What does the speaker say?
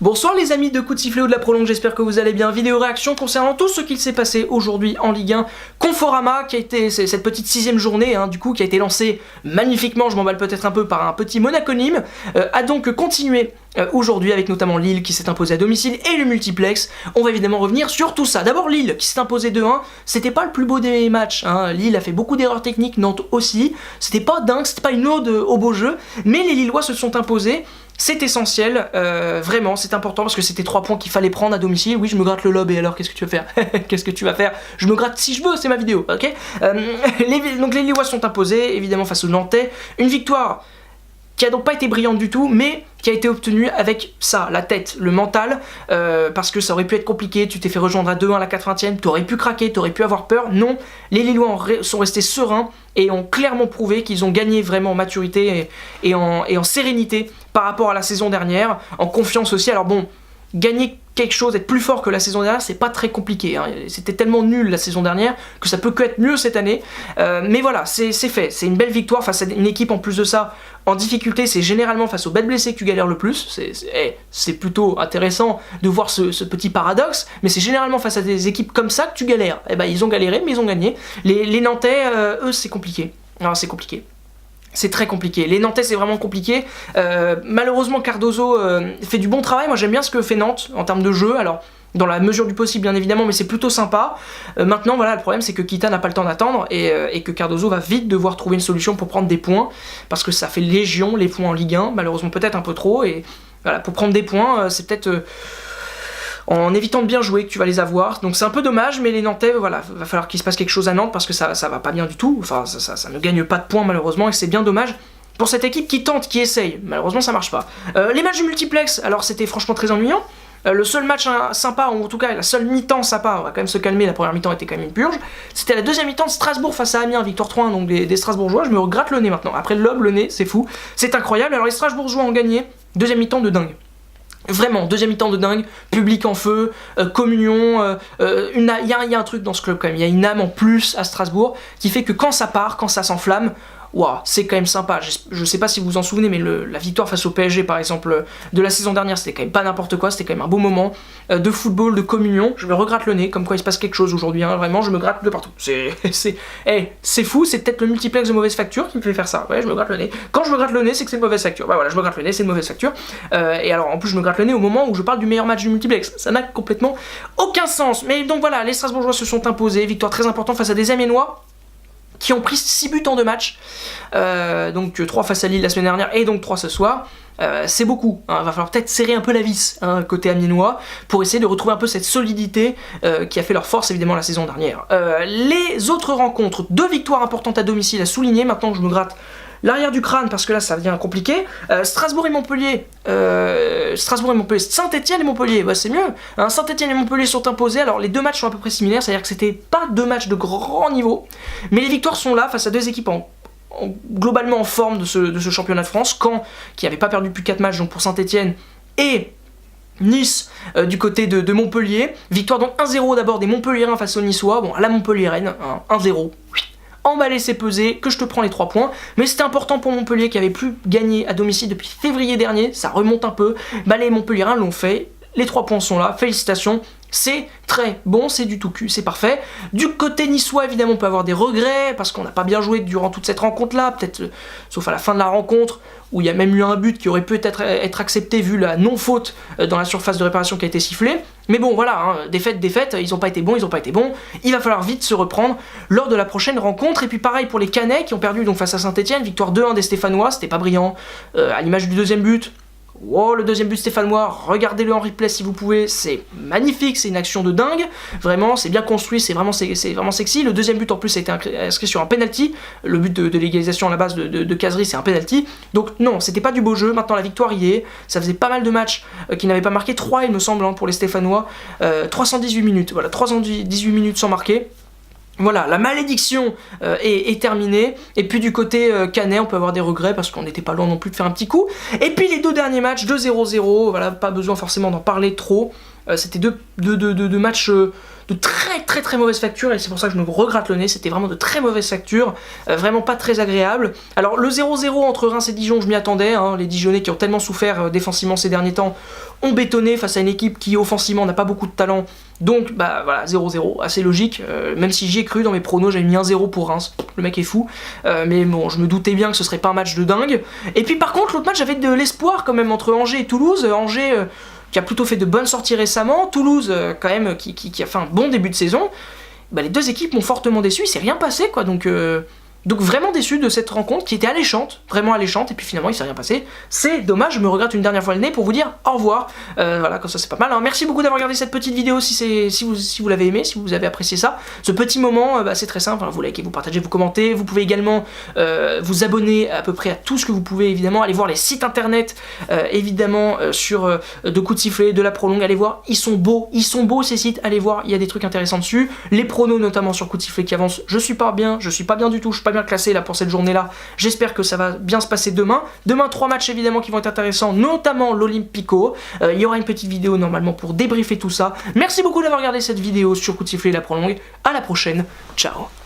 Bonsoir les amis de Coup de Sifflet ou de la Prolongue, j'espère que vous allez bien. Vidéo réaction concernant tout ce qu'il s'est passé aujourd'hui en Ligue 1. Conforama, qui a été cette petite 6ème journée, du coup, qui a été lancée magnifiquement, je m'emballe peut-être un peu, par un petit Monaco Nîmes, a donc continué aujourd'hui avec notamment Lille qui s'est imposé à domicile et le multiplex. On va évidemment revenir sur tout ça. D'abord Lille qui s'est imposé 2-1, c'était pas le plus beau des matchs, Lille a fait beaucoup d'erreurs techniques, Nantes aussi, c'était pas dingue, c'était pas une ode au beau jeu, mais les Lillois se sont imposés. C'est essentiel, vraiment, c'est important parce que c'était 3 points qu'il fallait prendre à domicile. Oui, je me gratte le lobe et alors qu'est-ce que tu vas faire? Qu'est-ce que tu vas faire? Je me gratte si je veux, c'est ma vidéo, ok? Donc les Lillois sont imposés, évidemment face aux Nantais. Une victoire qui a donc pas été brillante du tout, mais qui a été obtenue avec ça, la tête, le mental, parce que ça aurait pu être compliqué, tu t'es fait rejoindre à 2-1 à la 80e, t'aurais pu craquer, t'aurais pu avoir peur. Non, les Lillois sont restés sereins et ont clairement prouvé qu'ils ont gagné vraiment en maturité et en sérénité par rapport à la saison dernière, en confiance aussi. Alors bon, gagner quelque chose, être plus fort que la saison dernière, c'est pas très compliqué, C'était tellement nul la saison dernière que ça peut que être mieux cette année, mais voilà, c'est fait, c'est une belle victoire face à une équipe en plus de ça en difficulté. C'est généralement face aux bêtes blessés que tu galères le plus, c'est plutôt intéressant de voir ce petit paradoxe, mais c'est généralement face à des équipes comme ça que tu galères. Et ben ils ont galéré mais ils ont gagné. Les Nantais, eux c'est compliqué, alors c'est compliqué. C'est très compliqué. Les Nantais, c'est vraiment compliqué. Malheureusement, Cardozo fait du bon travail. Moi, j'aime bien ce que fait Nantes en termes de jeu. Alors, dans la mesure du possible, bien évidemment, mais c'est plutôt sympa. Maintenant, voilà, le problème, c'est que Kita n'a pas le temps d'attendre et que Cardozo va vite devoir trouver une solution pour prendre des points. Parce que ça fait légion, les points en Ligue 1. Malheureusement, peut-être un peu trop. Et voilà, pour prendre des points, c'est peut-être... en évitant de bien jouer que tu vas les avoir, donc c'est un peu dommage, mais les Nantais, voilà, va falloir qu'il se passe quelque chose à Nantes parce que ça va pas bien du tout, enfin ça ne gagne pas de points malheureusement et c'est bien dommage pour cette équipe qui tente, qui essaye, malheureusement ça marche pas. Les matchs du multiplex, alors c'était franchement très ennuyant, le seul match sympa, ou en tout cas la seule mi-temps sympa, on va quand même se calmer, la première mi-temps était quand même une purge, c'était la deuxième mi-temps de Strasbourg face à Amiens, victoire 3-1, donc des Strasbourgeois. Je me gratte le nez maintenant, après le lobe, le nez, c'est fou, c'est incroyable. Alors les Strasbourgeois ont gagné, deuxième mi-temps de dingue. Vraiment, deuxième mi-temps de dingue, public en feu, communion, il y a un truc dans ce club quand même, il y a une âme en plus à Strasbourg qui fait que quand ça part, quand ça s'enflamme, waouh, c'est quand même sympa. Je sais pas si vous vous en souvenez, mais la victoire face au PSG par exemple de la saison dernière, c'était quand même pas n'importe quoi, c'était quand même un beau moment de football, de communion. Je me regratte le nez, comme quoi il se passe quelque chose aujourd'hui, vraiment, je me gratte de partout. C'est fou, c'est peut-être le multiplex de mauvaise facture qui me fait faire ça. Ouais, je me gratte le nez. Quand je me gratte le nez, c'est que c'est de mauvaise facture. Bah voilà, je me gratte le nez, c'est de mauvaise facture. Et alors en plus, je me gratte le nez au moment où je parle du meilleur match du multiplex. Ça n'a complètement aucun sens. Mais donc voilà, les Strasbourgeois se sont imposés, victoire très importante face à des Amiénois qui ont pris 6 buts en 2 matchs, donc 3 face à Lille la semaine dernière et donc 3 ce soir. C'est beaucoup, va falloir peut-être serrer un peu la vis côté amiénois pour essayer de retrouver un peu cette solidité qui a fait leur force évidemment la saison dernière. Les autres rencontres, 2 victoires importantes à domicile à souligner, maintenant que je me gratte l'arrière du crâne parce que là ça devient compliqué. Strasbourg et Montpellier, Saint-Etienne et Montpellier, bah c'est mieux. Saint-Etienne et Montpellier sont imposés. Alors les 2 matchs sont à peu près similaires, c'est-à-dire que c'était pas 2 matchs de grand niveau, mais les victoires sont là face à 2 équipes globalement en forme de ce championnat de France. Caen qui n'avait pas perdu depuis 4 matchs donc pour Saint-Etienne, et Nice du côté de Montpellier. Victoire donc 1-0 d'abord des Montpelliérains face aux Niçois. Bon, à la Montpelliéraine, 1-0. Emballé, c'est pesé, que je te prends les 3 points, mais c'était important pour Montpellier qui avait plus gagné à domicile depuis février dernier, ça remonte un peu. Bah les Montpelliérains l'ont fait, les 3 points sont là, félicitations. C'est très bon, c'est du tout cul, c'est parfait. Du côté niçois, évidemment, on peut avoir des regrets parce qu'on n'a pas bien joué durant toute cette rencontre-là, peut-être sauf à la fin de la rencontre où il y a même eu un but qui aurait pu être accepté vu la non-faute dans la surface de réparation qui a été sifflée. Mais bon, voilà, défaite, ils n'ont pas été bons, Il va falloir vite se reprendre lors de la prochaine rencontre. Et puis pareil pour les Canets qui ont perdu donc face à Saint-Etienne, victoire 2-1 des Stéphanois, c'était pas brillant, à l'image du deuxième but. Wow, le deuxième but stéphanois, regardez-le en replay si vous pouvez, c'est magnifique, c'est une action de dingue, vraiment, c'est bien construit, c'est vraiment sexy. Le deuxième but en plus a été inscrit sur un penalty, le but de l'égalisation à la base de Kazri, c'est un penalty, donc non, c'était pas du beau jeu. Maintenant la victoire y est, ça faisait pas mal de matchs qui n'avaient pas marqué, 3 il me semble pour les Stéphanois, 318 minutes, voilà, 318 minutes sans marquer. Voilà, la malédiction est terminée. Et puis du côté Canet, on peut avoir des regrets parce qu'on n'était pas loin non plus de faire un petit coup. Et puis les 2 derniers matchs, 2-0-0, voilà, pas besoin forcément d'en parler trop. C'était deux matchs de très mauvaise facture, et c'est pour ça que je me regratte le nez. C'était vraiment de très mauvaise facture, vraiment pas très agréable. Alors le 0-0 entre Reims et Dijon, je m'y attendais, hein. Les Dijonais qui ont tellement souffert défensivement ces derniers temps ont bétonné face à une équipe qui offensivement n'a pas beaucoup de talent. Donc bah voilà, 0-0, assez logique, même si j'y ai cru dans mes pronos, j'avais mis 1-0 pour Reims, le mec est fou, mais bon, je me doutais bien que ce serait pas un match de dingue. Et puis par contre, l'autre match, j'avais de l'espoir quand même entre Angers et Toulouse. Angers qui a plutôt fait de bonnes sorties récemment, Toulouse quand même qui a fait un bon début de saison. Bah, les deux équipes m'ont fortement déçu, il s'est rien passé quoi, donc vraiment déçu de cette rencontre qui était alléchante, vraiment alléchante, et puis finalement il s'est rien passé. C'est dommage, je me regrette une dernière fois le nez pour vous dire au revoir. Voilà, comme ça c'est pas mal. Alors, merci beaucoup d'avoir regardé cette petite vidéo si vous l'avez aimé, si vous avez apprécié ça. Ce petit moment, c'est très simple, hein, vous likez, vous partagez, vous commentez. Vous pouvez également vous abonner à peu près à tout ce que vous pouvez, évidemment. Allez voir les sites internet, évidemment, sur de coups de sifflet, de la prolongue. Allez voir, ils sont beaux ces sites. Allez voir, il y a des trucs intéressants dessus. Les pronos, notamment sur coups de sifflet qui avancent, je suis pas bien du tout, je suis pas bien classé là pour cette journée-là. J'espère que ça va bien se passer demain. Demain, 3 matchs évidemment qui vont être intéressants, notamment l'Olympico. Il y aura une petite vidéo normalement pour débriefer tout ça. Merci beaucoup d'avoir regardé cette vidéo sur Coup de sifflet et la prolongue. À la prochaine. Ciao.